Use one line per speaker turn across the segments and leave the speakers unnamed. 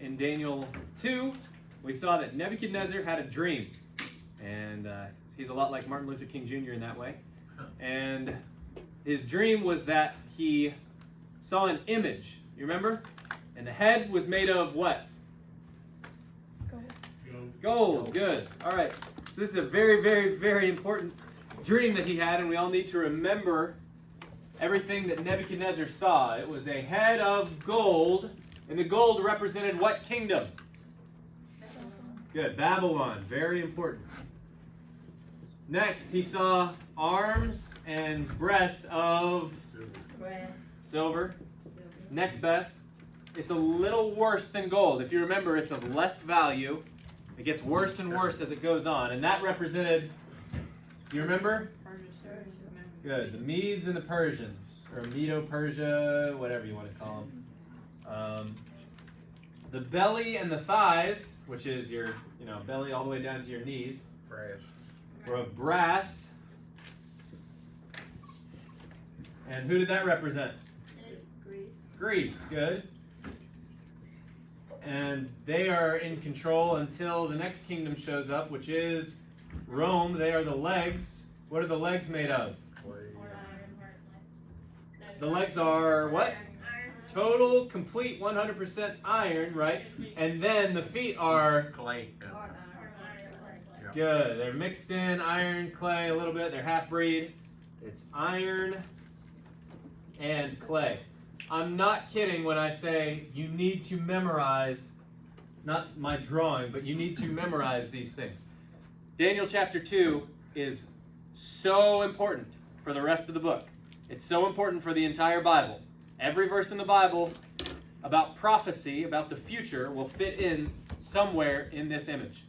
in Daniel 2, we saw that Nebuchadnezzar had a dream. And he's a lot like Martin Luther King Jr. in that way. And his dream was that he saw an image. You remember? And the head was made of what? Gold. Good. All right. So this is a very, very, very important dream that he had, and we all need to remember everything that Nebuchadnezzar saw. It was a head of gold, and the gold represented what kingdom? Good. Babylon. Very important. Next, he saw arms and breast of silver. Next best. It's a little worse than gold. If you remember, it's of less value. It gets worse and worse as it goes on. And that represented, you remember? Good. The Medes and the Persians. Or Medo-Persia, whatever you want to call them. The belly and the thighs, which is your belly all the way down to your knees, were of brass. And who did that represent? Greece. Good. And they are in control until the next kingdom shows up, which is Rome. They are the legs. What are the legs made of? The legs are what? Total, complete, 100% iron, right? And then the feet are
clay.
Good. They're mixed in, iron, clay, a little bit. They're half-breed. It's iron and clay. I'm not kidding when I say you need to memorize, not my drawing, but you need to memorize these things. Daniel chapter 2 is so important for the rest of the book. It's so important for the entire Bible. Every verse in the Bible about prophecy, about the future, will fit in somewhere in this image.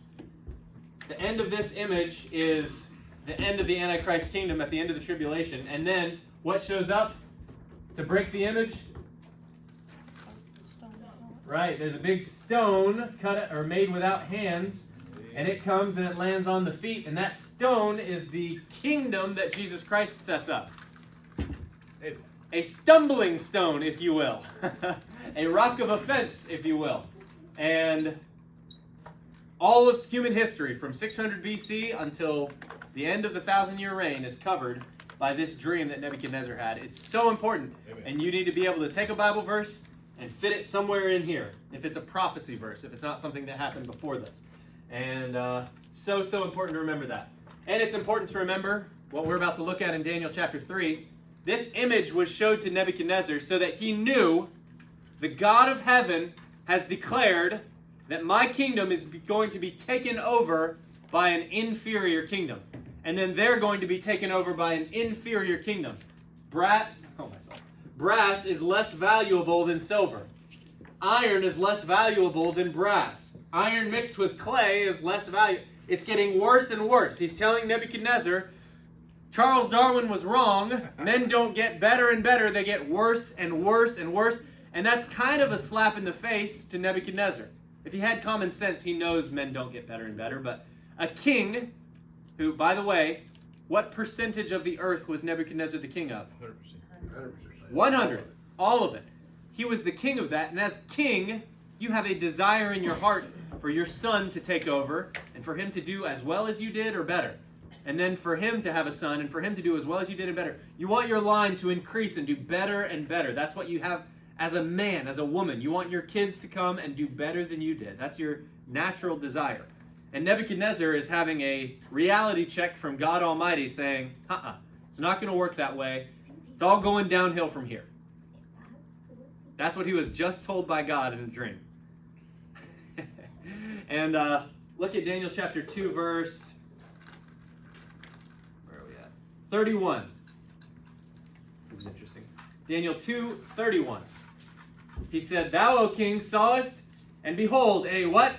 The end of this image is the end of the Antichrist kingdom at the end of the tribulation. And then what shows up to break the image? Right, there's a big stone cut or made without hands, and it comes and it lands on the feet, and that stone is the kingdom that Jesus Christ sets up. A stumbling stone, if you will. A rock of offense, if you will. And all of human history from 600 BC until the end of the 1,000-year reign is covered by this dream that Nebuchadnezzar had. It's so important. And you need to be able to take a Bible verse and fit it somewhere in here. If it's a prophecy verse, if it's not something that happened before this. And so important to remember that. And it's important to remember what we're about to look at in Daniel chapter 3. This image was showed to Nebuchadnezzar so that he knew the God of heaven has declared that my kingdom is going to be taken over by an inferior kingdom. And then they're going to be taken over by an inferior kingdom. Brass is less valuable than silver. Iron is less valuable than brass. Iron mixed with clay is less valuable. It's getting worse and worse. He's telling Nebuchadnezzar, Charles Darwin was wrong. Men don't get better and better. They get worse and worse and worse. And that's kind of a slap in the face to Nebuchadnezzar. If he had common sense, he knows men don't get better and better. But a king who, by the way, what percentage of the earth was Nebuchadnezzar the king of?
100%.
100. All of it. He was the king of that. And as king, you have a desire in your heart for your son to take over and for him to do as well as you did or better. And then for him to have a son and for him to do as well as you did and better. You want your line to increase and do better and better. That's what you have as a man, as a woman. You want your kids to come and do better than you did. That's your natural desire. And Nebuchadnezzar is having a reality check from God Almighty saying, it's not going to work that way. It's all going downhill from here. That's what he was just told by God in a dream. And look at Daniel chapter 2, verse 31. This is interesting. Daniel 2:31. He said, Thou, O king, sawest, and behold, a what?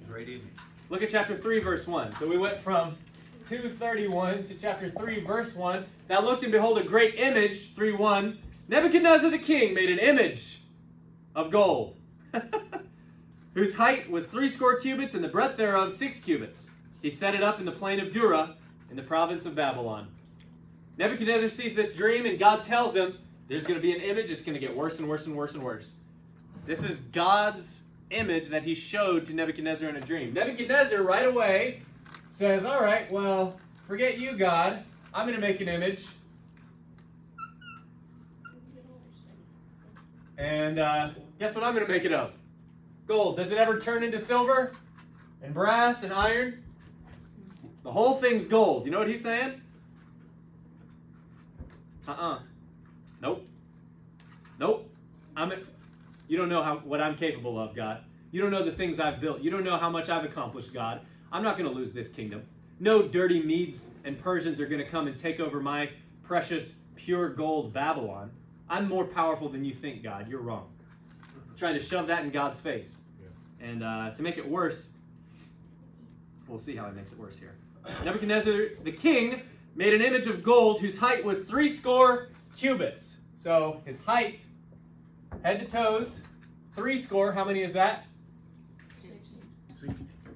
Great image.
Look at chapter 3, verse 1. So we went from 2:31 to chapter 3, verse 1. Thou looked, and behold, a great image, 3:1. Nebuchadnezzar the king made an image of gold, whose height was 60 cubits, and the breadth thereof 6 cubits. He set it up in the plain of Dura, in the province of Babylon. Nebuchadnezzar sees this dream, and God tells him, there's going to be an image. It's going to get worse and worse and worse and worse. This is God's image that he showed to Nebuchadnezzar in a dream. Nebuchadnezzar right away says, all right, well, forget you, God. I'm going to make an image. And guess what I'm going to make it of? Gold. Does it ever turn into silver and brass and iron? The whole thing's gold. You know what he's saying? Nope. You don't know what I'm capable of, God. You don't know the things I've built. You don't know how much I've accomplished, God. I'm not going to lose this kingdom. No dirty Medes and Persians are going to come and take over my precious, pure gold Babylon. I'm more powerful than you think, God. You're wrong. Trying to shove that in God's face. Yeah. And to make it worse, we'll see how he makes it worse here. Nebuchadnezzar, the king, made an image of gold whose height was 60 cubits. So his height, head to toes, 60. How many is that?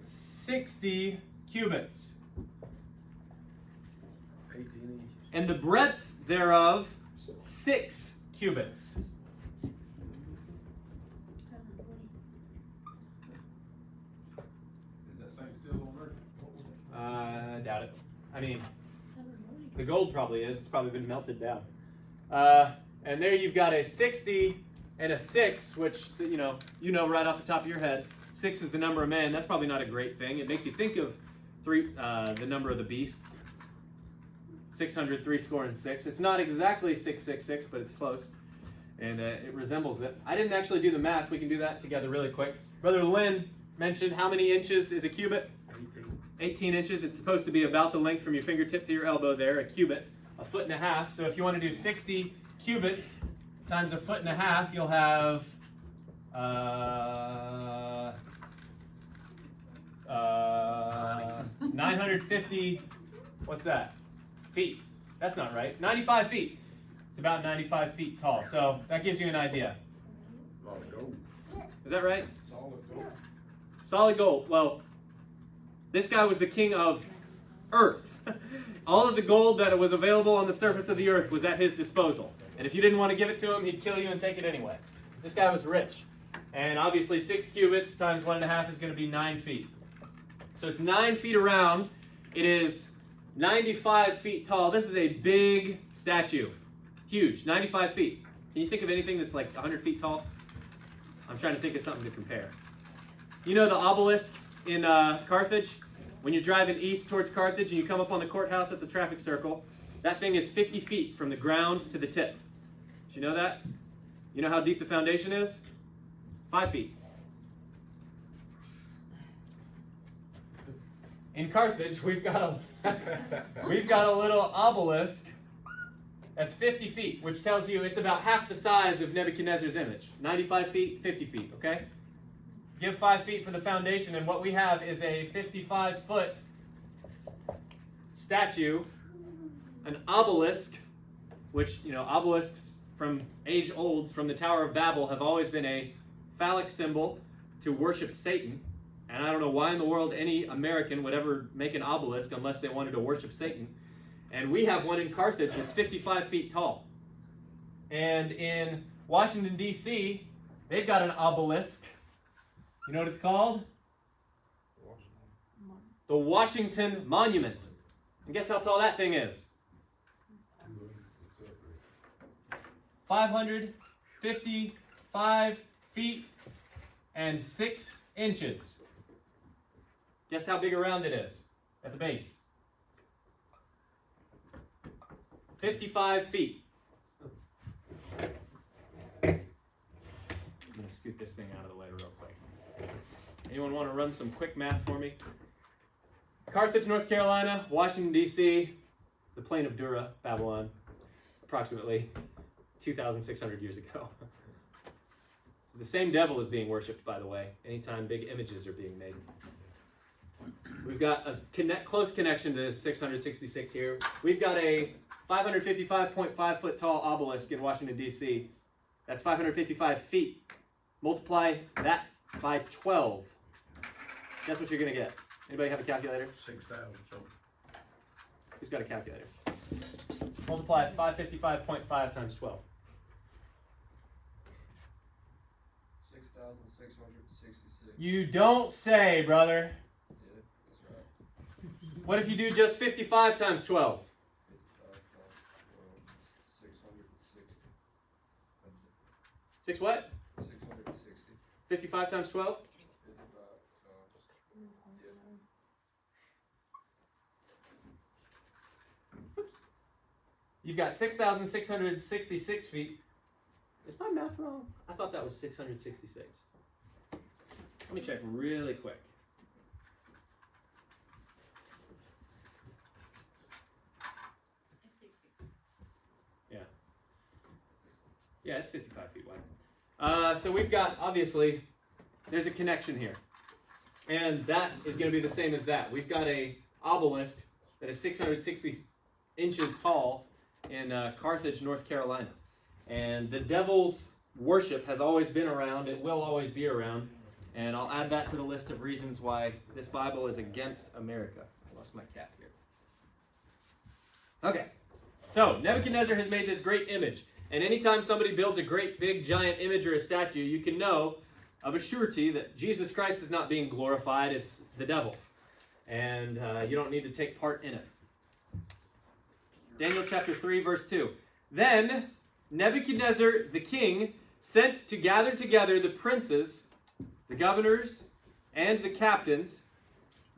60 cubits.
18 inches.
And the breadth thereof, 6 cubits.
Is that thing still on earth?
I doubt it. I mean, the gold probably is. It's probably been melted down. And there you've got a 60 and a 6, which, you know right off the top of your head. 6 is the number of man. That's probably not a great thing. It makes you think of the number of the beast. 600, 6. It's not exactly 666, but it's close. And it resembles it. I didn't actually do the math. We can do that together really quick. Brother Lynn mentioned how many inches is a cubit? 18 inches. It's supposed to be about the length from your fingertip to your elbow there, a cubit, 1.5 feet. So if you want to do 60 cubits times 1.5 feet, you'll have 950, what's that? Feet. That's not right. 95 feet. It's about 95 feet tall. So that gives you an idea. Is that right?
Solid gold.
Solid gold. Well, this guy was the king of earth. All of the gold that was available on the surface of the earth was at his disposal. And if you didn't want to give it to him, he'd kill you and take it anyway. This guy was rich. And obviously 6 cubits times 1.5 is going to be 9 feet. So it's 9 feet around. It is 95 feet tall. This is a big statue. Huge. 95 feet. Can you think of anything that's like 100 feet tall? I'm trying to think of something to compare. You know the obelisk in Carthage? When you're driving east towards Carthage and you come up on the courthouse at the traffic circle, that thing is 50 feet from the ground to the tip. Did you know that? You know how deep the foundation is? 5 feet. In Carthage, we've got a little obelisk that's 50 feet, which tells you it's about half the size of Nebuchadnezzar's image. 95 feet, 50 feet, okay? Give 5 feet for the foundation, and what we have is a 55-foot statue, an obelisk, which, obelisks from age old, from the Tower of Babel, have always been a phallic symbol to worship Satan. And I don't know why in the world any American would ever make an obelisk unless they wanted to worship Satan. And we have one in Carthage that's 55 feet tall. And in Washington, D.C., they've got an obelisk. You know what it's called? The Washington Monument. And guess how tall that thing is? 555 feet and 6 inches. Guess how big around it is at the base? 55 feet. I'm going to scoot this thing out of the way real quick. Anyone want to run some quick math for me? Carthage, North Carolina, Washington, D.C., the plain of Dura, Babylon, approximately 2,600 years ago. The same devil is being worshipped, by the way, anytime big images are being made. We've got a close connection to 666 here. We've got a 555.5 foot tall obelisk in Washington, D.C. That's 555 feet. Multiply that by 12. Guess what you're going to get? Anybody have a calculator?
6,000 something.
Who's got a calculator? Multiply 555.5 times 12.
6,000.
6,666.
You don't say, brother.
Yeah, that's right.
What if you do just 55 times 12?
55 times 12 is 660.
Six what?
660.
55 times 12?
55 times. Yeah.
Oops. You've got 6,666 feet. Is my math wrong? I thought that was 666. Let me check really quick. Yeah. Yeah, it's 55 feet wide. So we've got, obviously, there's a connection here. And that is going to be the same as that. We've got a obelisk that is 660 inches tall in Carthage, North Carolina. And the devil's worship has always been around. It will always be around. And I'll add that to the list of reasons why this Bible is against America. I lost my cap here. Okay. So, Nebuchadnezzar has made this great image. And anytime somebody builds a great, big, giant image or a statue, you can know of a surety that Jesus Christ is not being glorified. It's the devil. And you don't need to take part in it. Daniel chapter 3, verse 2. Then Nebuchadnezzar the king sent to gather together the princes, the governors, and the captains,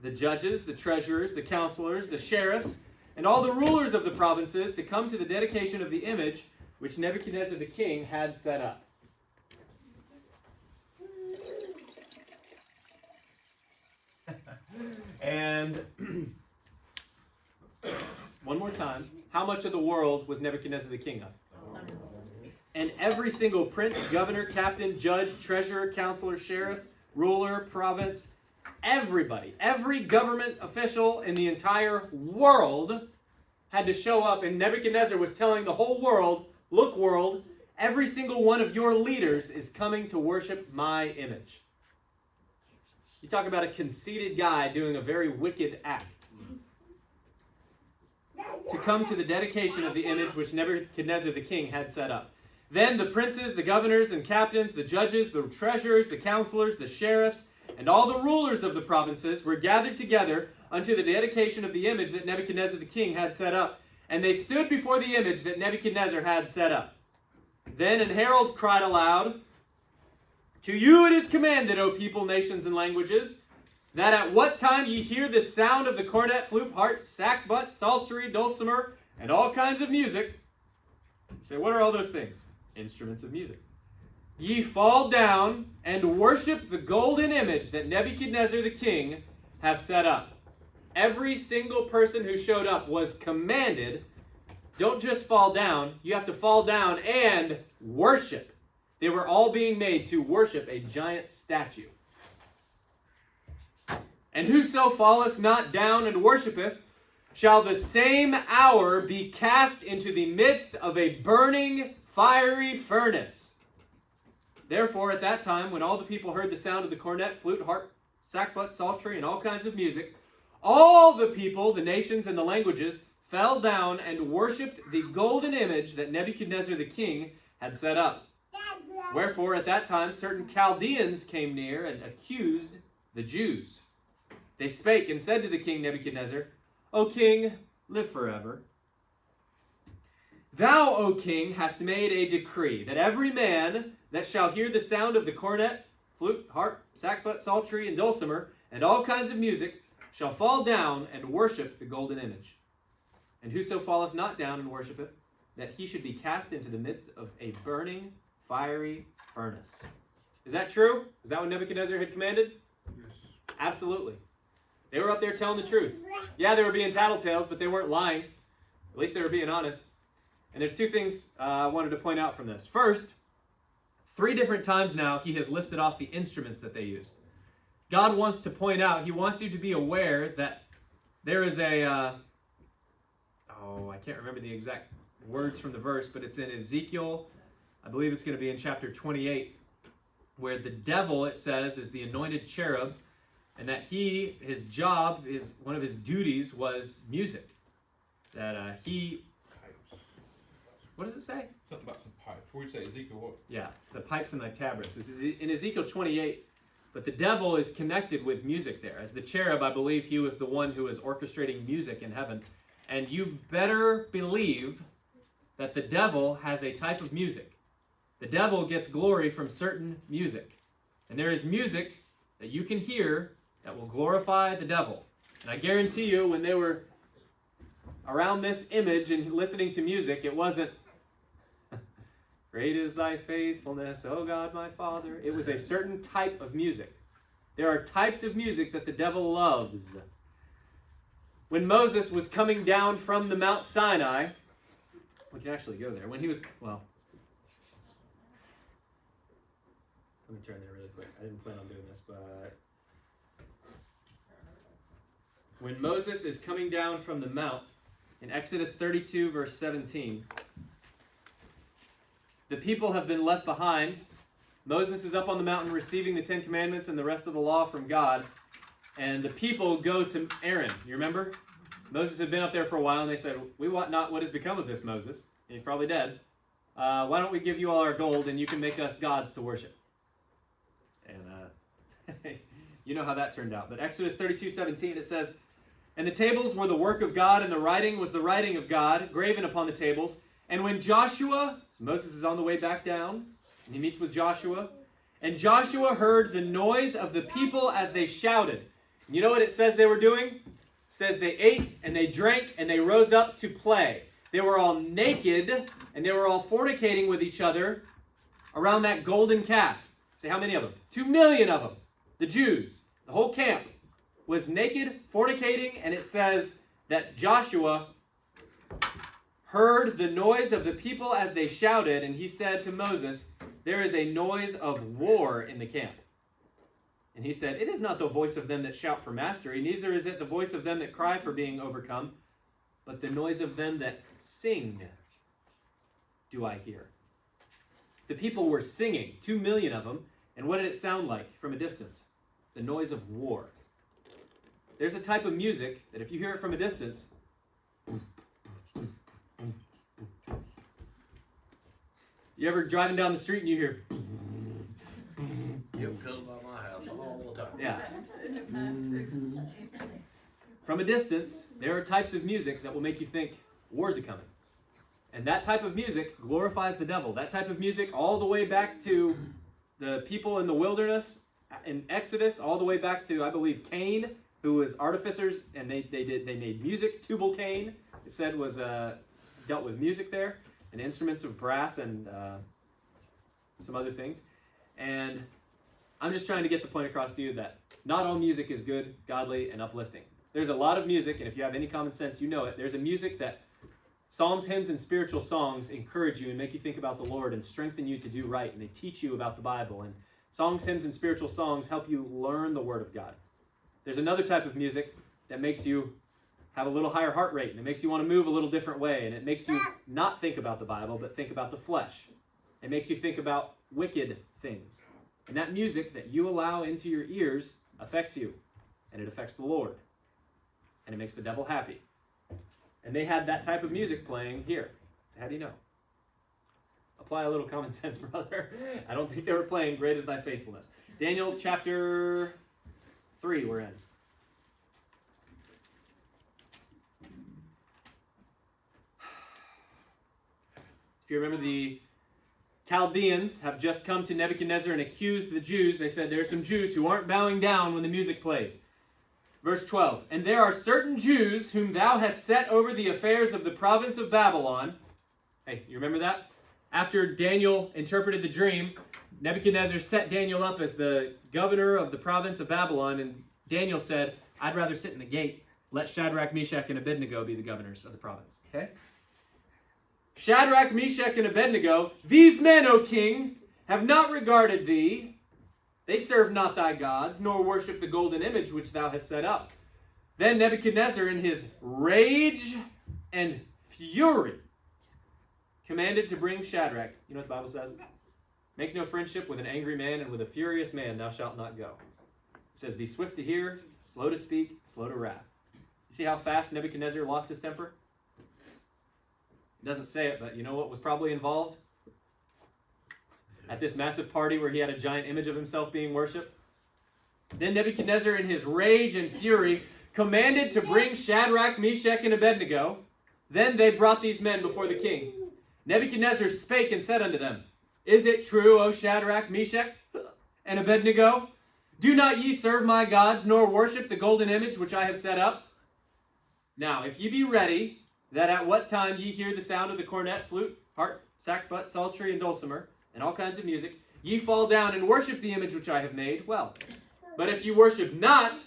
the judges, the treasurers, the counselors, the sheriffs, and all the rulers of the provinces to come to the dedication of the image which Nebuchadnezzar the king had set up. And one more time, how much of the world was Nebuchadnezzar the king of? And every single prince, governor, captain, judge, treasurer, counselor, sheriff, ruler, province, everybody, every government official in the entire world had to show up, and Nebuchadnezzar was telling the whole world, look world, every single one of your leaders is coming to worship my image. You talk about a conceited guy doing a very wicked act. To come to the dedication of the image which Nebuchadnezzar the king had set up. Then the princes, the governors and captains, the judges, the treasurers, the counselors, the sheriffs, and all the rulers of the provinces were gathered together unto the dedication of the image that Nebuchadnezzar the king had set up. And they stood before the image that Nebuchadnezzar had set up. Then an herald cried aloud, to you it is commanded, O people, nations, and languages, that at what time ye hear the sound of the cornet, flute, harp, sackbut, psaltery, dulcimer, and all kinds of music. You say, what are all those things? Instruments of music. Ye fall down and worship the golden image that Nebuchadnezzar the king hath set up. Every single person who showed up was commanded, don't just fall down, you have to fall down and worship. They were all being made to worship a giant statue. And whoso falleth not down and worshipeth, shall the same hour be cast into the midst of a burning fiery furnace. Therefore, at that time, when all the people heard the sound of the cornet, flute, harp, sackbut, psaltery, and all kinds of music, all the people, the nations, and the languages fell down and worshipped the golden image that Nebuchadnezzar the king had set up. Wherefore, at that time, certain Chaldeans came near and accused the Jews. They spake and said to the king Nebuchadnezzar, O king, live forever. Thou, O king, hast made a decree that every man that shall hear the sound of the cornet, flute, harp, sackbut, psaltery, and dulcimer, and all kinds of music, shall fall down and worship the golden image. And whoso falleth not down and worshipeth, that he should be cast into the midst of a burning fiery furnace. Is that true? Is that what Nebuchadnezzar had commanded?
Yes.
Absolutely. They were up there telling the truth. Yeah, they were being tattletales, but they weren't lying. At least they were being honest. And there's two things I wanted to point out from this. First, 3 different times now he has listed off the instruments that they used. God wants to point out, he wants you to be aware that there is a, I can't remember the exact words from the verse, but it's in Ezekiel, I believe it's going to be in chapter 28, where the devil, it says, is the anointed cherub, and that his job, one of his duties was music. That he What does it say?
Something about some pipes. Where you say Ezekiel what?
Yeah, the pipes and the tabrets. This is in Ezekiel 28. But the devil is connected with music there. As the cherub, I believe he was the one who was orchestrating music in heaven. And you better believe that the devil has a type of music. The devil gets glory from certain music. And there is music that you can hear that will glorify the devil. And I guarantee you, when they were around this image and listening to music, it wasn't, great is thy faithfulness, O God my Father. It was a certain type of music. There are types of music that the devil loves. When Moses was coming down from the Mount Sinai, we can actually go there. When he was, well, let me turn there really quick. I didn't plan on doing this, but when Moses is coming down from the mount, in Exodus 32, verse 17, the people have been left behind. Moses is up on the mountain receiving the Ten Commandments and the rest of the law from God. And the people go to Aaron. You remember? Moses had been up there for a while, and they said, we want not what has become of this Moses. He's probably dead. Why don't we give you all our gold, and you can make us gods to worship? And you know how that turned out. But Exodus 32:17, it says, and the tables were the work of God, and the writing was the writing of God, graven upon the tables. And when Joshua, so Moses is on the way back down, and he meets with Joshua, and Joshua heard the noise of the people as they shouted. You know what it says they were doing? It says they ate and they drank and they rose up to play. They were all naked and they were all fornicating with each other around that golden calf. Say, how many of them? 2 million of them. The Jews, the whole camp, was naked, fornicating, and it says that Joshua heard the noise of the people as they shouted, and he said to Moses, there is a noise of war in the camp. And he said, it is not the voice of them that shout for mastery, neither is it the voice of them that cry for being overcome, but the noise of them that sing do I hear. The people were singing, 2 million of them, and what did it sound like from a distance? The noise of war. There's a type of music that if you hear it from a distance, you ever driving down the street and you hear,
It goes by my house all the time.
yeah. From a distance, there are types of music that will make you think wars are coming. And that type of music glorifies the devil. That type of music all the way back to the people in the wilderness in Exodus, all the way back to, I believe, Cain, who was artificers, and they made music. Tubal Cain, it said, was dealt with music there, and instruments of brass and some other things. And I'm just trying to get the point across to you that not all music is good, godly, and uplifting. There's a lot of music, and if you have any common sense, you know it. There's a music that psalms, hymns, and spiritual songs encourage you and make you think about the Lord and strengthen you to do right, and they teach you about the Bible. And songs, hymns, and spiritual songs help you learn the Word of God. There's another type of music that makes you have a little higher heart rate, and it makes you want to move a little different way, and it makes you not think about the Bible, but think about the flesh. It makes you think about wicked things. And that music that you allow into your ears affects you, and it affects the Lord, and it makes the devil happy. And they had that type of music playing here. So how do you know? Apply a little common sense, brother. I don't think they were playing Great is Thy Faithfulness. Daniel chapter 3 we're in. If you remember, the Chaldeans have just come to Nebuchadnezzar and accused the Jews. They said there are some Jews who aren't bowing down when the music plays. Verse 12, and there are certain Jews whom thou hast set over the affairs of the province of Babylon. Hey, you remember that? After Daniel interpreted the dream, Nebuchadnezzar set Daniel up as the governor of the province of Babylon, and Daniel said, I'd rather sit in the gate. Let Shadrach, Meshach, and Abednego be the governors of the province. Okay? Shadrach, Meshach, and Abednego, these men, O king, have not regarded thee. They serve not thy gods, nor worship the golden image which thou hast set up. Then Nebuchadnezzar, in his rage and fury, commanded to bring Shadrach. You know what the Bible says? Make no friendship with an angry man, and with a furious man thou shalt not go. It says, be swift to hear, slow to speak, slow to wrath. You see how fast Nebuchadnezzar lost his temper? It doesn't say it, but you know what was probably involved? At this massive party where he had a giant image of himself being worshipped. Then Nebuchadnezzar, in his rage and fury, commanded to bring Shadrach, Meshach, and Abednego. Then they brought these men before the king. Nebuchadnezzar spake and said unto them, Is it true, O Shadrach, Meshach, and Abednego? Do not ye serve my gods, nor worship the golden image which I have set up? Now, if ye be ready, that at what time ye hear the sound of the cornet, flute, harp, sackbut, psaltery, and dulcimer, and all kinds of music, ye fall down and worship the image which I have made, well. But if ye worship not,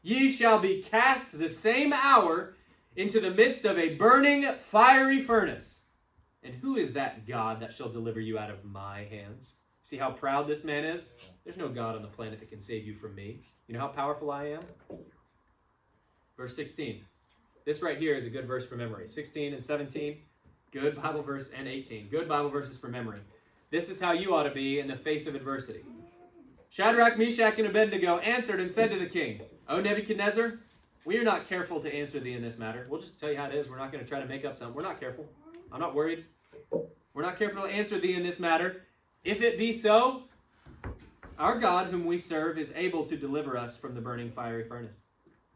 ye shall be cast the same hour into the midst of a burning fiery furnace. And who is that God that shall deliver you out of my hands? See how proud this man is? There's no God on the planet that can save you from me. You know how powerful I am? Verse 16. This right here is a good verse for memory. 16 and 17, good Bible verse, and 18. Good Bible verses for memory. This is how you ought to be in the face of adversity. Shadrach, Meshach, and Abednego answered and said to the king, O Nebuchadnezzar, we are not careful to answer thee in this matter. We'll just tell you how it is. We're not going to try to make up something. We're not careful. I'm not worried. We're not careful to answer thee in this matter. If it be so, our God whom we serve is able to deliver us from the burning fiery furnace.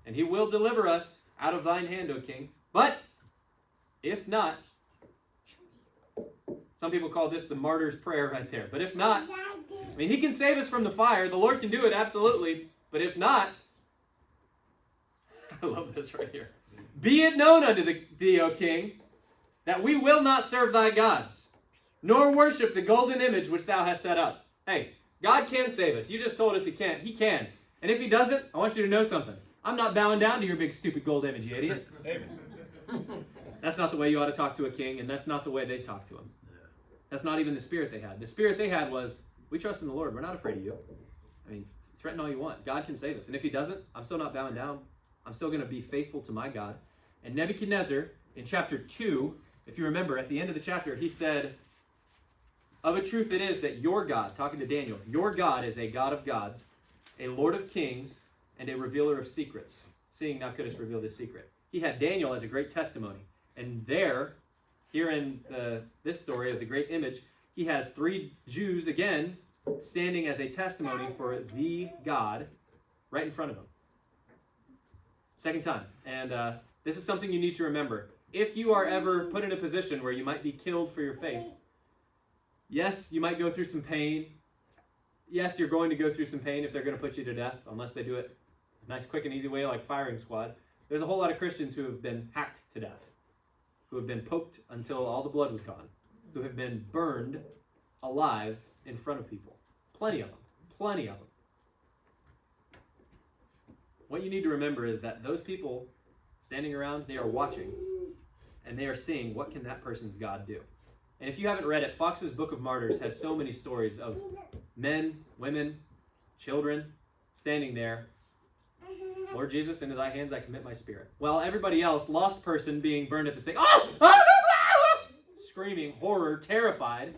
And he will deliver us out of thine hand, O king. But if not, some people call this the martyr's prayer right there. But if not, I mean, he can save us from the fire. The Lord can do it, absolutely. But if not, I love this right here. Be it known unto thee, O king, that we will not serve thy gods, nor worship the golden image which thou hast set up. Hey, God can save us. You just told us he can't. He can. And if he doesn't, I want you to know something. I'm not bowing down to your big stupid gold image, you idiot.
Amen.
That's not the way you ought to talk to a king, and that's not the way they talk to him. That's not even the spirit they had. The spirit they had was, we trust in the Lord. We're not afraid of you. I mean, threaten all you want. God can save us. And if he doesn't, I'm still not bowing down. I'm still going to be faithful to my God. And Nebuchadnezzar, in chapter 2, if you remember, at the end of the chapter, he said, Of a truth it is that your God, talking to Daniel, your God is a God of gods, a Lord of kings, and a revealer of secrets, seeing thou couldst reveal this secret. He had Daniel as a great testimony. And there, here in this story of the great image, he has 3 Jews, again, standing as a testimony for the God right in front of him. Second time. And this is something you need to remember. If you are ever put in a position where you might be killed for your faith, yes, you might go through some pain. Yes, you're going to go through some pain if they're going to put you to death, unless they do it a nice, quick, and easy way like firing squad. There's a whole lot of Christians who have been hacked to death, who have been poked until all the blood was gone, who have been burned alive in front of people. Plenty of them. Plenty of them. What you need to remember is that those people standing around, they are watching, and they are seeing what can that person's God do. And if you haven't read it, Fox's Book of Martyrs has so many stories of men, women, children standing there. Lord Jesus, into thy hands I commit my spirit. While everybody else, lost person being burned at the stake, screaming, horror, terrified.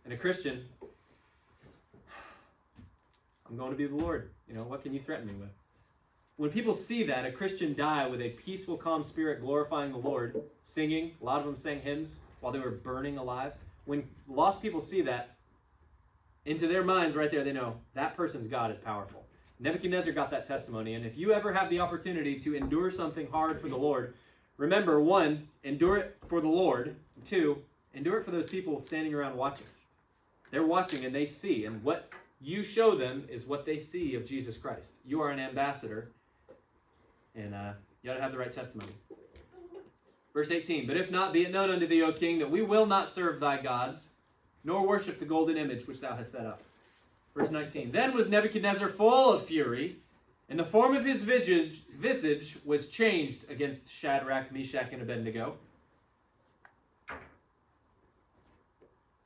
And a Christian, I'm going to be the Lord. You know, what can you threaten me with? When people see that, a Christian die with a peaceful, calm spirit, glorifying the Lord, singing, a lot of them sang hymns while they were burning alive. When lost people see that, into their minds right there, they know that person's God is powerful. Nebuchadnezzar got that testimony, and if you ever have the opportunity to endure something hard for the Lord, remember, 1, endure it for the Lord. 2, endure it for those people standing around watching. They're watching and they see, and what you show them is what they see of Jesus Christ. You are an ambassador, and you ought to have the right testimony. Verse 18, But if not, be it known unto thee, O king, that we will not serve thy gods, nor worship the golden image which thou hast set up. Verse 19, Then was Nebuchadnezzar full of fury, and the form of his visage was changed against Shadrach, Meshach, and Abednego.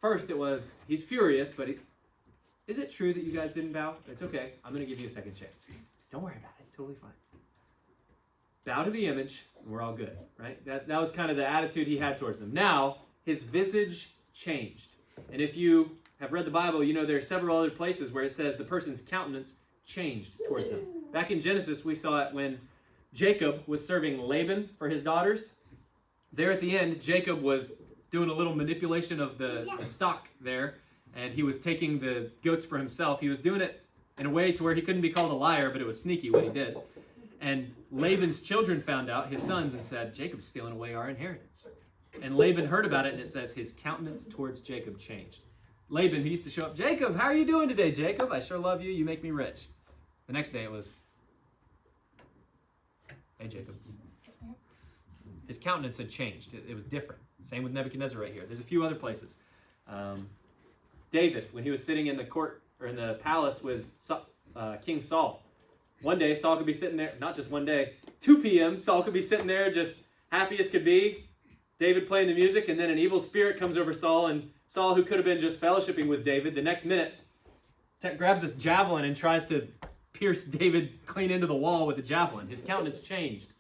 First it was, he's furious, but is it true that you guys didn't bow? It's okay. I'm going to give you a second chance. Don't worry about it. It's totally fine. Bow to the image, and we're all good, right? That was kind of the attitude he had towards them. Now, his visage changed. And if you have read the Bible, you know there are several other places where it says the person's countenance changed towards them. Back in Genesis, we saw it when Jacob was serving Laban for his daughters. there at the end, Jacob was doing a little manipulation of the stock there, and he was taking the goats for himself. He was doing it in a way to where he couldn't be called a liar, but it was sneaky what he did. And Laban's children found out, his sons, and said, Jacob's stealing away our inheritance. And Laban heard about it, and it says his countenance towards Jacob changed. Laban, who used to show up, Jacob, how are you doing today, Jacob? I sure love you. You make me rich. The next day it was, hey, Jacob. His countenance had changed. It was different. Same with Nebuchadnezzar right here. There's a few other places. David, when he was sitting in the court or in the palace with King Saul, one day Saul could be sitting there, not just one day, 2 p.m. Saul could be sitting there just happy as could be, David playing the music, and then an evil spirit comes over Saul, and Saul, who could have been just fellowshipping with David, the next minute grabs this javelin and tries to pierce David clean into the wall with the javelin. His countenance changed.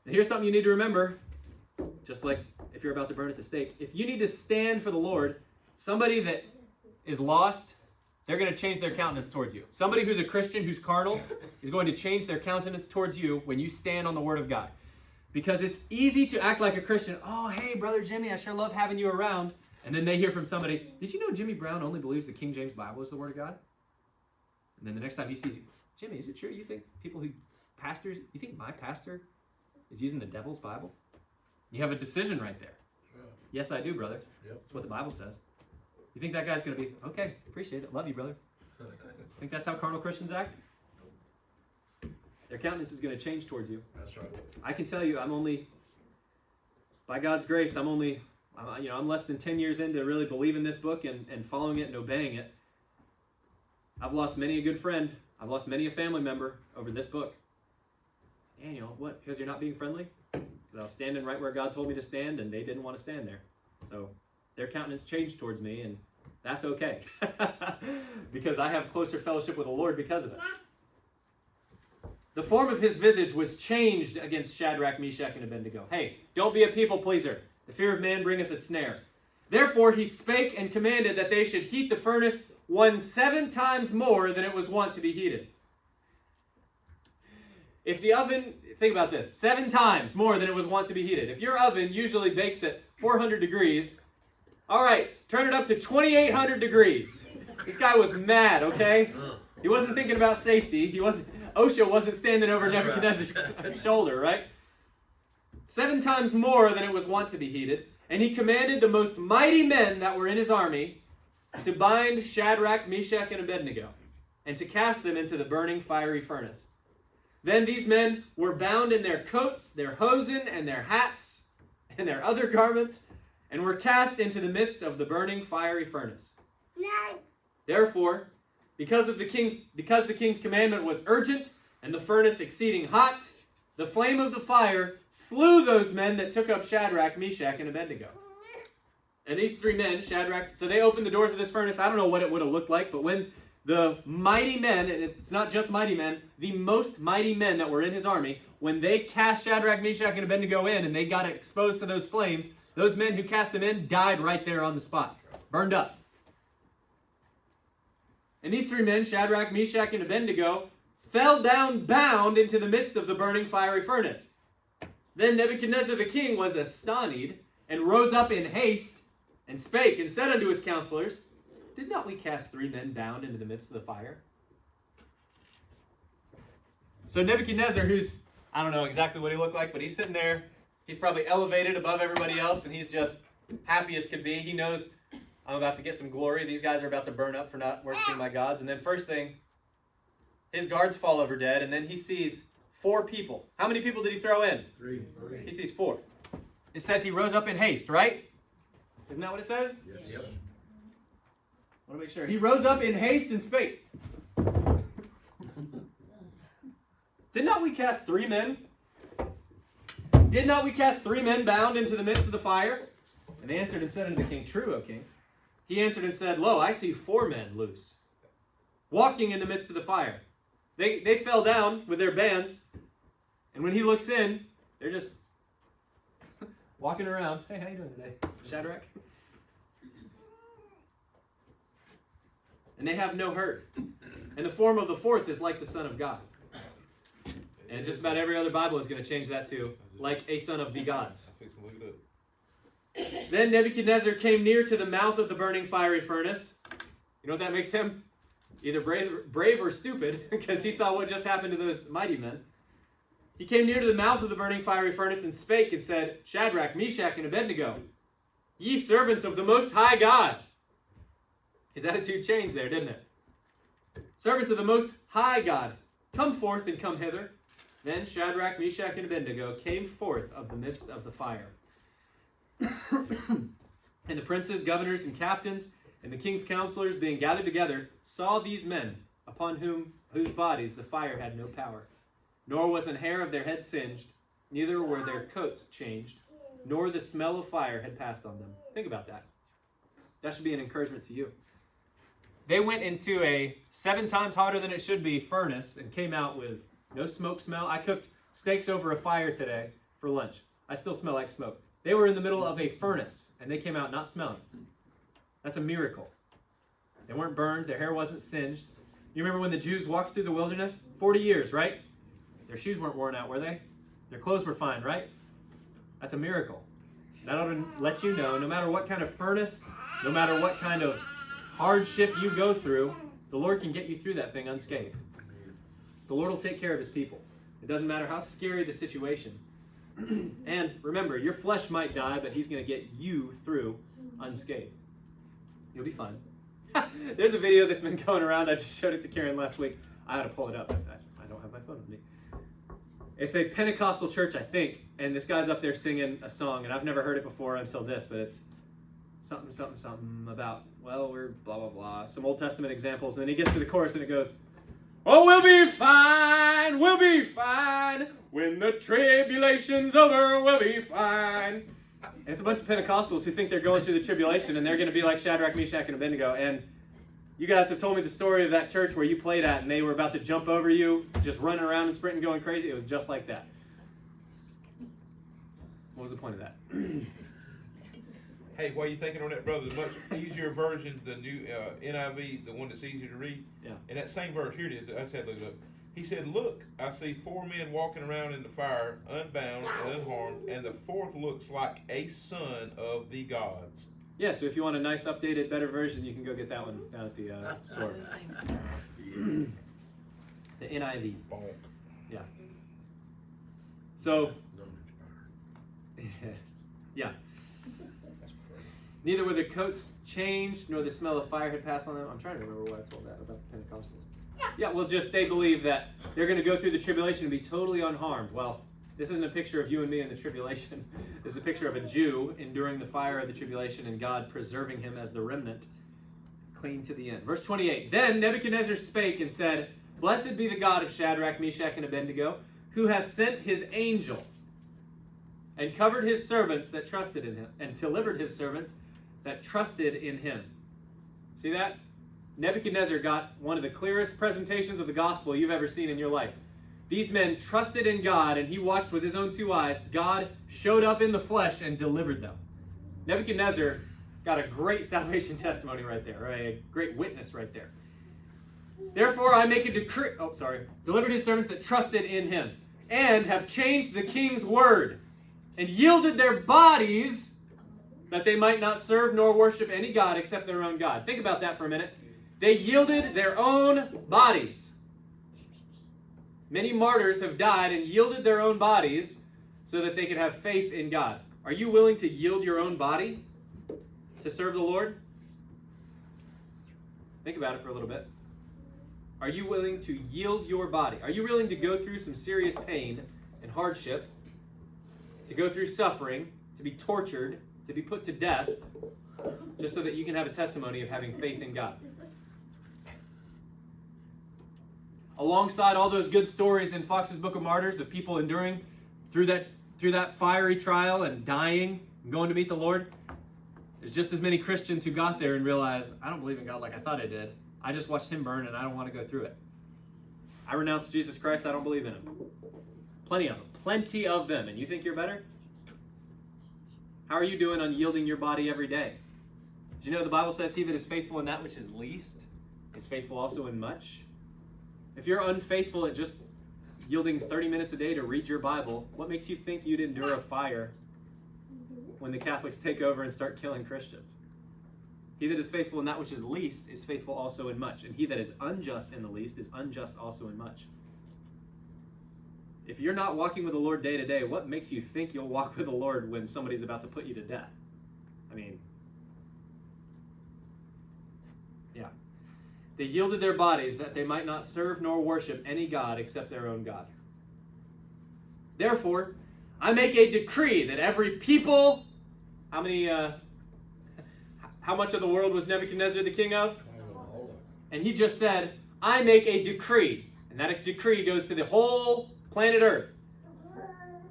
And here's something you need to remember, just like if you're about to burn at the stake. If you need to stand for the Lord, somebody that is lost, they're going to change their countenance towards you. Somebody who's a Christian, who's carnal, is going to change their countenance towards you when you stand on the Word of God. Because it's easy to act like a Christian. Oh, hey, Brother Jimmy, I sure love having you around. And then they hear from somebody, did you know Jimmy Brown only believes the King James Bible is the Word of God? And then the next time he sees you, Jimmy, is it true you think pastors, you think my pastor is using the devil's Bible? You have a decision right there.
Yeah.
Yes, I do, brother.
Yep.
That's what the Bible says. You think that guy's going to be, okay, appreciate it, love you, brother. Think that's how carnal Christians act? Their countenance is going to change towards you.
That's right.
I can tell you, by God's grace, I'm less than 10 years into really believing this book and following it and obeying it. I've lost many a good friend. I've lost many a family member over this book. Daniel, what? Because you're not being friendly? Because I was standing right where God told me to stand, and they didn't want to stand there. So their countenance changed towards me, and that's okay. Because I have closer fellowship with the Lord because of it. The form of his visage was changed against Shadrach, Meshach, and Abednego. Hey, don't be a people pleaser. The fear of man bringeth a snare. Therefore he spake and commanded that they should heat the furnace 7 times more than it was wont to be heated. If the oven, think about this, 7 times more than it was wont to be heated. If your oven usually bakes at 400 degrees, all right, turn it up to 2,800 degrees. This guy was mad, okay? He wasn't thinking about safety. OSHA wasn't standing over Nebuchadnezzar's shoulder, right? 7 times more than it was wont to be heated. And he commanded the most mighty men that were in his army to bind Shadrach, Meshach, and Abednego, and to cast them into the burning fiery furnace. Then these men were bound in their coats, their hosen, and their hats, and their other garments, and were cast into the midst of the burning fiery furnace. Therefore, because the king's commandment was urgent, and the furnace exceeding hot, the flame of the fire slew those men that took up Shadrach, Meshach, and Abednego. And these 3 men, Shadrach, so they opened the doors of this furnace. I don't know what it would have looked like, but when the mighty men, and it's not just mighty men, the most mighty men that were in his army, when they cast Shadrach, Meshach, and Abednego in, and they got exposed to those flames, those men who cast them in died right there on the spot, burned up. And these 3 men, Shadrach, Meshach, and Abednego, fell down bound into the midst of the burning fiery furnace. Then Nebuchadnezzar the king was astonished, and rose up in haste, and spake, and said unto his counselors, did not we cast 3 men bound into the midst of the fire? So Nebuchadnezzar, who's, I don't know exactly what he looked like, but he's sitting there, he's probably elevated above everybody else, and he's just happy as could be. He knows, I'm about to get some glory. These guys are about to burn up for not worshiping my gods. And then first thing, his guards fall over dead, and then he sees 4 people. How many people did he throw in?
3.
He sees 4. It says he rose up in haste, right? Isn't that what it says?
Yes. Yep.
I want to make sure. He rose up in haste and spake. Did not we cast 3 men? Did not we cast 3 men bound into the midst of the fire? And they answered and said unto the king, true, O king. He answered and said, lo, I see 4 men loose, walking in the midst of the fire. They fell down with their bands, and when he looks in, they're just walking around. Hey, how you doing today, Shadrach? And they have no hurt. And the form of the 4th is like the Son of God. And just about every other Bible is going to change that too. Like a son of the gods. Then Nebuchadnezzar came near to the mouth of the burning fiery furnace. You know what that makes him? Either brave or stupid, because he saw what just happened to those mighty men. He came near to the mouth of the burning fiery furnace and spake and said, Shadrach, Meshach, and Abednego, ye servants of the Most High God. His attitude changed there, didn't it? Servants of the Most High God, come forth and come hither. Then Shadrach, Meshach, and Abednego came forth of the midst of the fire. And the princes, governors, and captains, and the king's counselors, being gathered together, saw these men, upon whose bodies the fire had no power. Nor was an hair of their head singed, neither were their coats changed, nor the smell of fire had passed on them. Think about that. That should be an encouragement to you. They went into a 7 times hotter than it should be furnace and came out with no smoke smell. I cooked steaks over a fire today for lunch. I still smell like smoke. They were in the middle of a furnace and they came out not smelling. That's a miracle. They weren't burned. Their hair wasn't singed. You remember when the Jews walked through the wilderness? 40 years, right? Their shoes weren't worn out, were they? Their clothes were fine, right? That's a miracle. That ought to let you know, no matter what kind of furnace, no matter what kind of hardship you go through, the Lord can get you through that thing unscathed. The Lord will take care of his people. It doesn't matter how scary the situation. And remember, your flesh might die, but he's going to get you through unscathed. You'll be fine. There's a video that's been going around. I just showed it to Karen last week. I had to pull it up. I don't have my phone with me. It's a Pentecostal church, I think, and this guy's up there singing a song, and I've never heard it before until this, but it's something, something, something about, well, we're blah, blah, blah, some Old Testament examples, and then he gets to the chorus, and it goes, oh, we'll be fine, when the tribulation's over, we'll be fine. And it's a bunch of Pentecostals who think they're going through the tribulation, and they're going to be like Shadrach, Meshach, and Abednego, and you guys have told me the story of that church where you played at and they were about to jump over you, just running around and sprinting, going crazy. It was just like that. What was the point of that?
Hey, while you're thinking on that, brother, the much easier version, the new NIV, the one that's easier to read.
Yeah. In
that same verse, here it is. I just had to look it up. He said, look, I see 4 men walking around in the fire, unbound and unharmed, and the 4th looks like a son of the gods.
Yeah, so if you want a nice, updated, better version, you can go get that one down at the store. The NIV. Yeah. So, yeah. Neither were their coats changed, nor the smell of fire had passed on them. I'm trying to remember what I told that about the Pentecostals. Yeah, well, just they believe that they're going to go through the tribulation and be totally unharmed. Well, this isn't a picture of you and me in the tribulation. This is a picture of a Jew enduring the fire of the tribulation and God preserving him as the remnant, clean to the end. Verse 28, then Nebuchadnezzar spake and said, blessed be the God of Shadrach, Meshach, and Abednego, who hath sent his angel and covered his servants that trusted in him, and delivered his servants that trusted in him. See that? Nebuchadnezzar got one of the clearest presentations of the gospel you've ever seen in your life. These men trusted in God, and he watched with his own 2 eyes. God showed up in the flesh and delivered them. Nebuchadnezzar got a great salvation testimony right there, right? A great witness right there. Therefore, I make a decree, delivered his servants that trusted in him, and have changed the king's word, and yielded their bodies that they might not serve nor worship any god except their own God. Think about that for a minute. They yielded their own bodies. Many martyrs have died and yielded their own bodies so that they could have faith in God. Are you willing to yield your own body to serve the Lord? Think about it for a little bit. Are you willing to yield your body? Are you willing to go through some serious pain and hardship, to go through suffering, to be tortured, to be put to death, just so that you can have a testimony of having faith in God? Alongside all those good stories in Fox's Book of Martyrs of people enduring through that fiery trial and dying and going to meet the Lord, there's just as many Christians who got there and realized, I don't believe in God like I thought I did. I just watched him burn and I don't want to go through it. I renounced Jesus Christ. I don't believe in him. Plenty of them. Plenty of them. And you think you're better? How are you doing on yielding your body every day? Did you know the Bible says he that is faithful in that which is least is faithful also in much? If you're unfaithful at just yielding 30 minutes a day to read your Bible, what makes you think you'd endure a fire when the Catholics take over and start killing Christians? He that is faithful in that which is least is faithful also in much, and he that is unjust in the least is unjust also in much. If you're not walking with the Lord day to day, what makes you think you'll walk with the Lord when somebody's about to put you to death? I mean, yeah. They yielded their bodies that they might not serve nor worship any god except their own God. Therefore, I make a decree that every people, how much of the world was Nebuchadnezzar the king of? And he just said, I make a decree. And that decree goes to the whole planet Earth.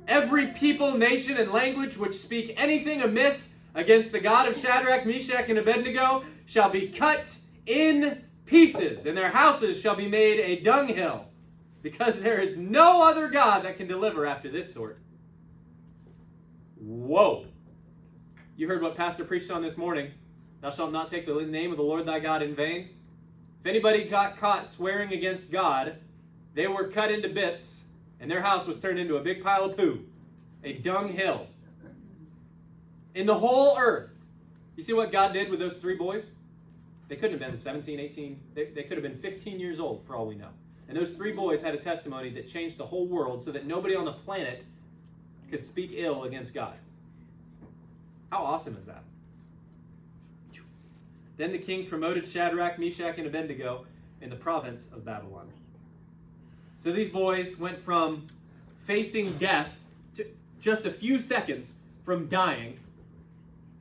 Every people, nation, and language which speak anything amiss against the God of Shadrach, Meshach, and Abednego shall be cut in pieces, and their houses shall be made a dunghill, because there is no other God that can deliver after this sort. Whoa. You heard what Pastor preached on this morning. Thou shalt not take the name of the Lord thy God in vain. If anybody got caught swearing against God, they were cut into bits, and their house was turned into a big pile of poo, a dunghill. In the whole earth. You see what God did with those 3 boys? They couldn't have been 17, 18. They could have been 15 years old for all we know. And those 3 boys had a testimony that changed the whole world so that nobody on the planet could speak ill against God. How awesome is that? Then the king promoted Shadrach, Meshach, and Abednego in the province of Babylon. So these boys went from facing death to just a few seconds from dying.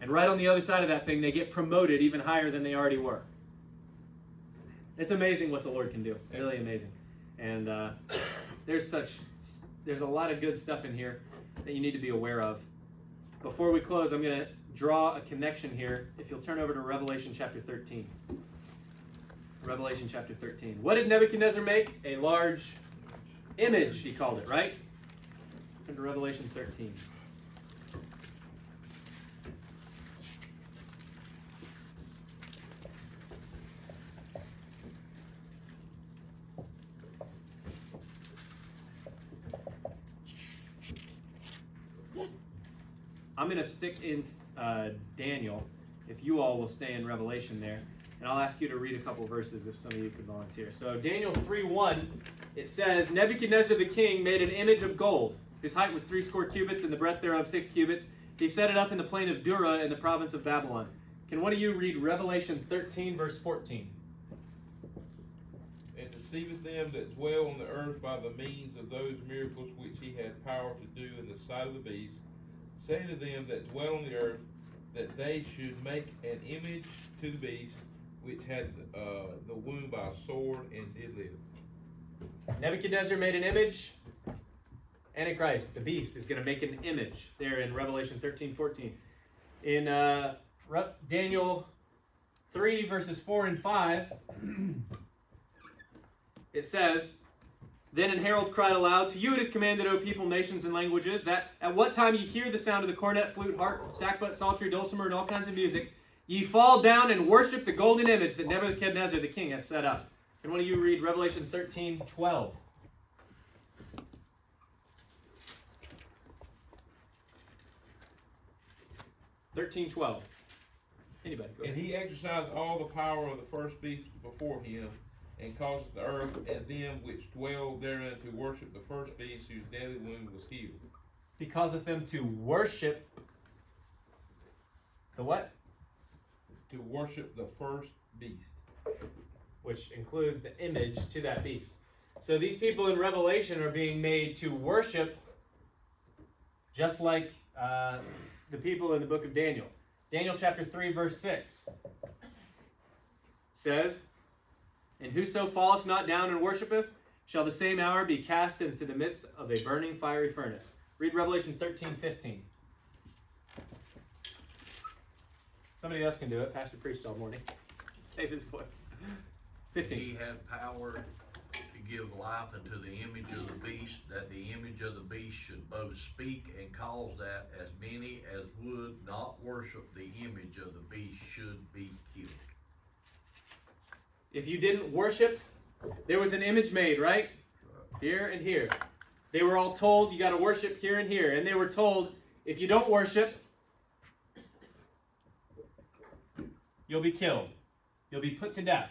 And right on the other side of that thing, they get promoted even higher than they already were. It's amazing what the Lord can do. Really amazing. And there's a lot of good stuff in here that you need to be aware of. Before we close, I'm going to draw a connection here. If you'll turn over to Revelation chapter 13. Revelation chapter 13. What did Nebuchadnezzar make? A large image, he called it, right? Turn to Revelation 13. I'm going to stick in Daniel, if you all will stay in Revelation there. And I'll ask you to read a couple verses if some of you could volunteer. So Daniel 3:1, it says, Nebuchadnezzar the king made an image of gold, whose height was 70 cubits, and the breadth thereof 6 cubits. He set it up in the plain of Dura in the province of Babylon. Can one of you read Revelation 13, verse 14?
And deceiveth them that dwell on the earth by the means of those miracles which he had power to do in the sight of the beast, saying to them that dwell on the earth, that they should make an image to the beast, which had the wound by a sword and did live.
Nebuchadnezzar made an image. Antichrist, the beast, is going to make an image there in Revelation 13:14. In Daniel 3, verses 4 and 5, it says, Then an herald cried aloud, To you it is commanded, O people, nations, and languages, that at what time ye hear the sound of the cornet, flute, harp, sackbut, psaltery, dulcimer, and all kinds of music, ye fall down and worship the golden image that Nebuchadnezzar the king hath set up. Can one of you read Revelation 13:12? Anybody? Go ahead.
And he exercised all the power of the first beast before him, and caused the earth and them which dwell therein to worship the first beast whose deadly wound was healed.
He causeth them to worship the what?
To worship the first beast.
Which includes the image to that beast. So these people in Revelation are being made to worship just like the people in the book of Daniel. Daniel chapter 3, verse 6 says, And whoso falleth not down and worshipeth, shall the same hour be cast into the midst of a burning fiery furnace. Read Revelation 13:15. Somebody else can do it. Pastor preached all morning. Save his voice. 15.
He had power to give life unto the image of the beast, that the image of the beast should both speak and cause that as many as would not worship the image of the beast should be killed.
If you didn't worship, there was an image made, right? Here and here. They were all told, you got to worship here and here. And they were told, if you don't worship, you'll be killed. You'll be put to death.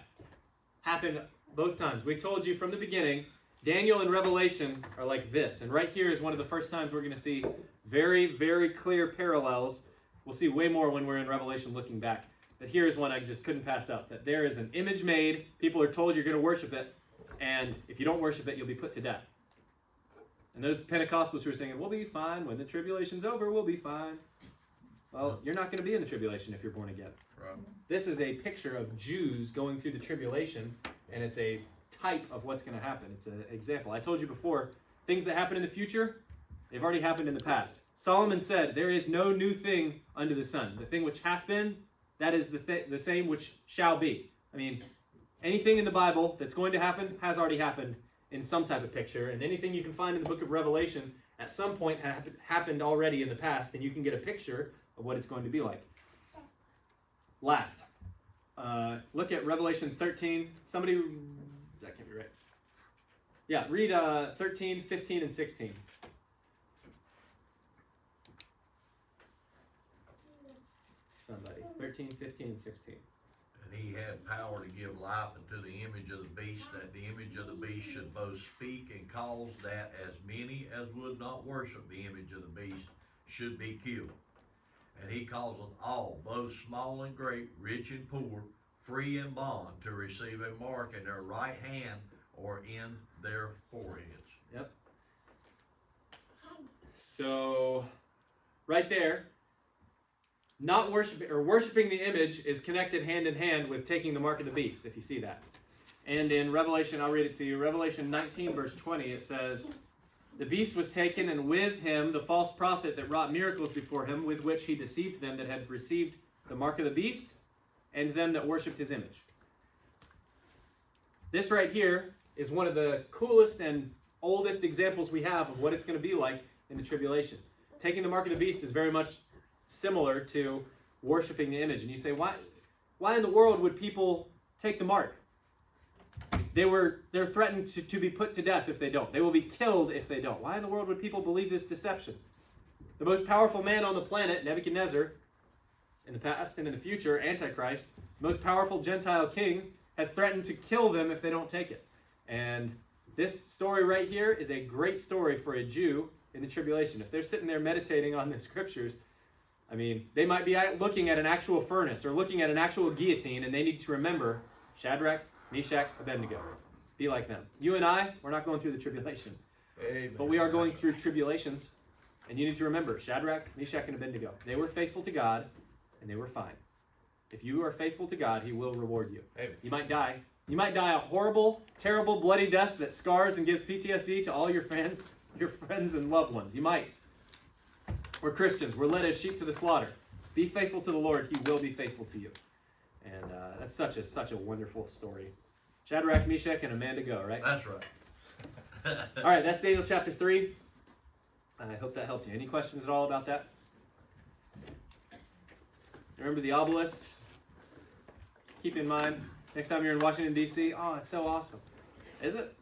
Happened both times. We told you from the beginning, Daniel and Revelation are like this. And right here is one of the first times we're going to see very, very clear parallels. We'll see way more when we're in Revelation looking back. But here is one I just couldn't pass up. That there is an image made. People are told you're going to worship it. And if you don't worship it, you'll be put to death. And those Pentecostals who are saying, we'll be fine. When the tribulation's over, we'll be fine. Well, you're not going to be in the tribulation if you're born again.
Right.
This is a picture of Jews going through the tribulation, and it's a type of what's going to happen. It's an example. I told you before, things that happen in the future, they've already happened in the past. Solomon said, there is no new thing under the sun. The thing which hath been, that is the same which shall be. I mean, anything in the Bible that's going to happen has already happened in some type of picture, and anything you can find in the book of Revelation at some point happened already in the past, and you can get a picture of what it's going to be like. Last, look at Revelation 13. Somebody, that can't be right. Yeah, read 13, 15, and 16. Somebody, 13, 15, and 16.
And he had power to give life unto the image of the beast, that the image of the beast should both speak and cause that as many as would not worship the image of the beast should be killed. And he causeth all, both small and great, rich and poor, free and bond, to receive a mark in their right hand or in their foreheads.
Yep. So, right there, not worshiping or worshiping the image is connected hand in hand with taking the mark of the beast, if you see that. And in Revelation, I'll read it to you. Revelation 19, verse 20, it says, the beast was taken, and with him the false prophet that wrought miracles before him, with which he deceived them that had received the mark of the beast, and them that worshipped his image. This right here is one of the coolest and oldest examples we have of what it's going to be like in the tribulation. Taking the mark of the beast is very much similar to worshiping the image. And you say, why in the world would people take the mark? They're threatened to be put to death if they don't. They will be killed if they don't. Why in the world would people believe this deception? The most powerful man on the planet, Necuchadnezzar, in the past and in the future, Antichrist, the most powerful Gentile king, has threatened to kill them if they don't take it. And this story right here is a great story for a Jew in the tribulation. If they're sitting there meditating on the scriptures, I mean, they might be looking at an actual furnace or looking at an actual guillotine, and they need to remember Shadrach, Meshach, Abednego. Be like them. You and I, we're not going through the tribulation.
Amen.
But we are going through tribulations. And you need to remember, Shadrach, Meshach, and Abednego. They were faithful to God, and they were fine. If you are faithful to God, he will reward you.
Amen.
You might die. You might die a horrible, terrible, bloody death that scars and gives PTSD to all your friends and loved ones. You might. We're Christians. We're led as sheep to the slaughter. Be faithful to the Lord. He will be faithful to you. And that's such a wonderful story. Shadrach, Meshach, and Abednego, right?
That's right.
All right, that's Daniel chapter 3. I hope that helped you. Any questions at all about that? Remember the obelisks? Keep in mind, next time you're in Washington, D.C., oh, it's so awesome. Is it?